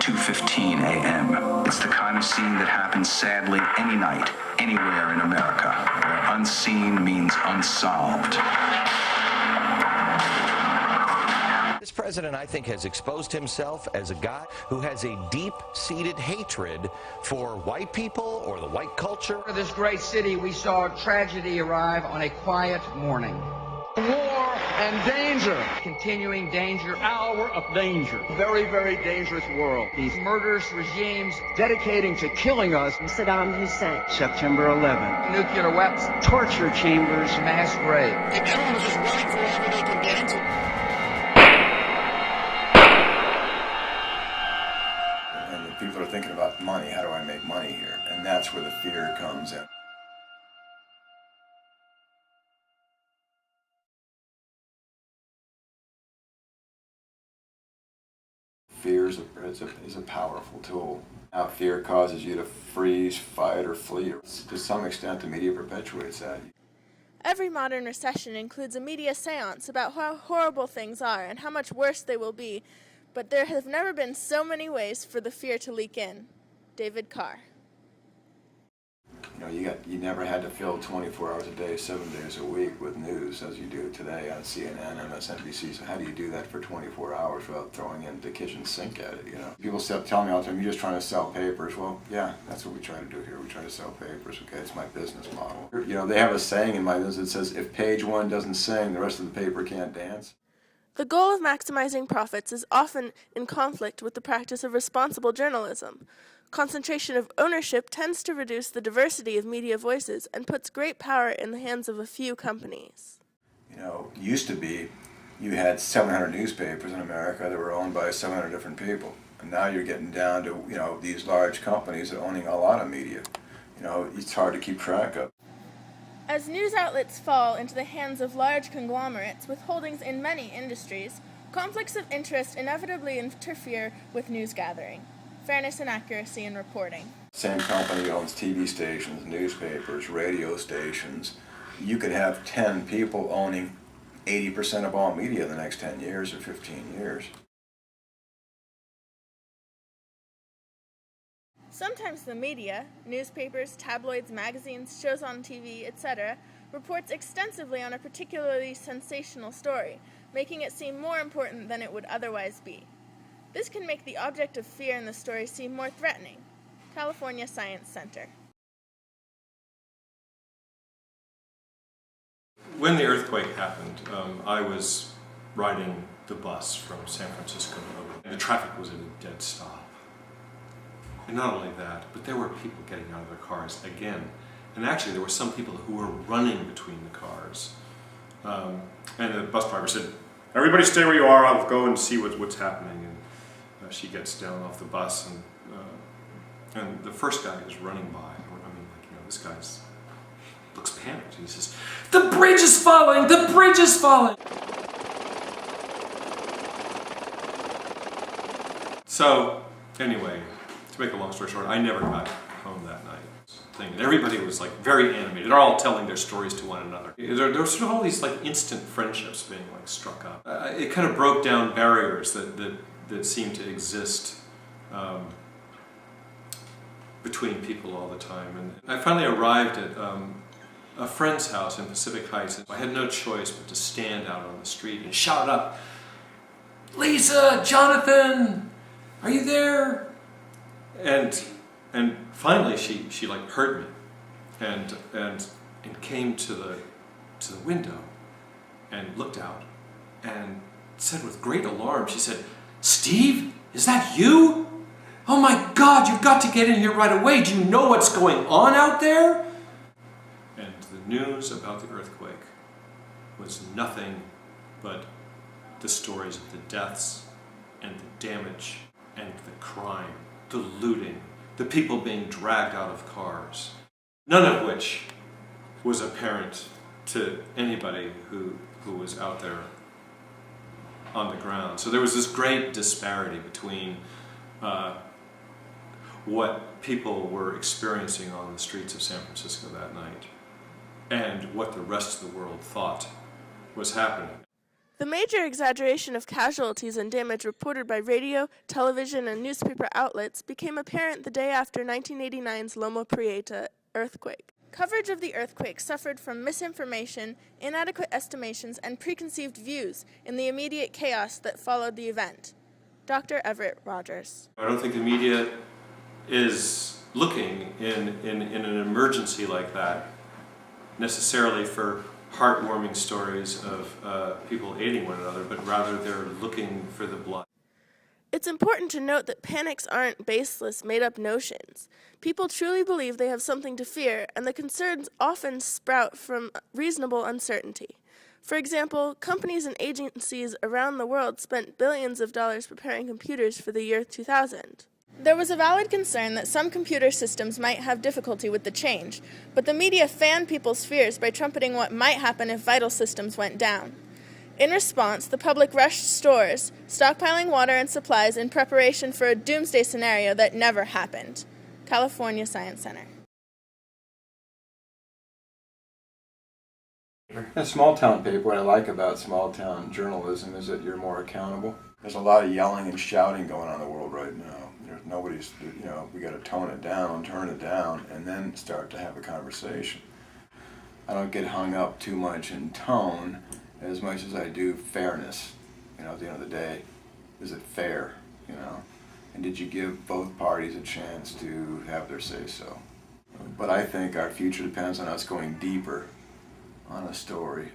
2:15 a.m. It's the kind of scene that happens sadly any night, anywhere in America, where unseen means unsolved. This president, I think, has exposed himself as a guy who has a deep-seated hatred for white people or the white culture. In this great city, we saw tragedy arrive on a quiet morning. War and danger. Continuing danger. Hour of danger. Very, very dangerous world. These murderous regimes Dedicating to killing us. Saddam Hussein. September 11th. nuclear weapons, Torture chambers. mass grave. Everyone was just running for wherever they could get into. And the people are thinking about money. How do I make money here? And that's where the fear comes in. Fear is a powerful tool. Now, fear causes you to freeze, fight, or flee. To some extent, the media perpetuates that. Every modern recession includes a media seance about how horrible things are and how much worse they will be, but there have never been so many ways for the fear to leak in. David Carr. You know, you never had to fill 24 hours a day, 7 days a week with news as you do today on CNN, MSNBC. So how do you do that for 24 hours without throwing in the kitchen sink at it, you know? People tell me all the time, you're just trying to sell papers. Well, yeah, that's what we try to do here. We try to sell papers, okay? It's my business model. You know, they have a saying in my business that says, if page one doesn't sing, the rest of the paper can't dance. The goal of maximizing profits is often in conflict with the practice of responsible journalism. Concentration of ownership tends to reduce the diversity of media voices and puts great power in the hands of a few companies. You know, used to be, you had 700 newspapers in America that were owned by 700 different people. And now you're getting down to, you know, these large companies that are owning a lot of media. You know, it's hard to keep track of. As news outlets fall into the hands of large conglomerates with holdings in many industries, conflicts of interest inevitably interfere with news gathering. Fairness and accuracy in reporting. Same company owns TV stations, newspapers, radio stations. You could have 10 people owning 80% of all media in the next 10 years or 15 years. Sometimes the media, newspapers, tabloids, magazines, shows on TV, etc., reports extensively on a particularly sensational story, making it seem more important than it would otherwise be. This can make the object of fear in the story seem more threatening. California Science Center. When the earthquake happened, I was riding the bus from San Francisco to Oakland. The traffic was at a dead stop. And not only that, but there were people getting out of their cars again. And actually there were some people who were running between the cars. And the bus driver said, "Everybody stay where you are, I'll go and see what's happening." And she gets down off the bus, and the first guy is running by. I mean, like, you know, this guy looks panicked. He says, "The bridge is falling! The bridge is falling!" So, anyway, to make a long story short, I never got home that night. And everybody was like very animated. They're all telling their stories to one another. There were sort of all these like instant friendships being like struck up. It kind of broke down barriers that seemed to exist between people all the time. And I finally arrived at a friend's house in Pacific Heights. I had no choice but to stand out on the street and shout up, "Lisa, Jonathan, are you there?" And finally she like heard me and came to the window and looked out and said with great alarm, she said, "Steve, is that you? Oh my God, you've got to get in here right away. Do you know what's going on out there?" And the news about the earthquake was nothing but the stories of the deaths and the damage and the crime, the looting, the people being dragged out of cars, none of which was apparent to anybody who was out there on the ground. So there was this great disparity between what people were experiencing on the streets of San Francisco that night and what the rest of the world thought was happening. The major exaggeration of casualties and damage reported by radio, television, and newspaper outlets became apparent the day after 1989's Loma Prieta earthquake. Coverage of the earthquake suffered from misinformation, inadequate estimations, and preconceived views in the immediate chaos that followed the event. Dr. Everett Rogers. I don't think the media is looking in an emergency like that necessarily for heartwarming stories of people aiding one another, but rather they're looking for the blood. It's important to note that panics aren't baseless, made-up notions. People truly believe they have something to fear, and the concerns often sprout from reasonable uncertainty. For example, companies and agencies around the world spent billions of dollars preparing computers for the year 2000. There was a valid concern that some computer systems might have difficulty with the change, but the media fanned people's fears by trumpeting what might happen if vital systems went down. In response, the public rushed stores, stockpiling water and supplies in preparation for a doomsday scenario that never happened. California Science Center. A small town paper, what I like about small town journalism is that you're more accountable. There's a lot of yelling and shouting going on in the world right now. There's nobody's, we got to tone it down, turn it down, and then start to have a conversation. I don't get hung up too much in tone as much as I do fairness. At the end of the day, is it fair, And did you give both parties a chance to have their say-so? But I think our future depends on us going deeper on a story.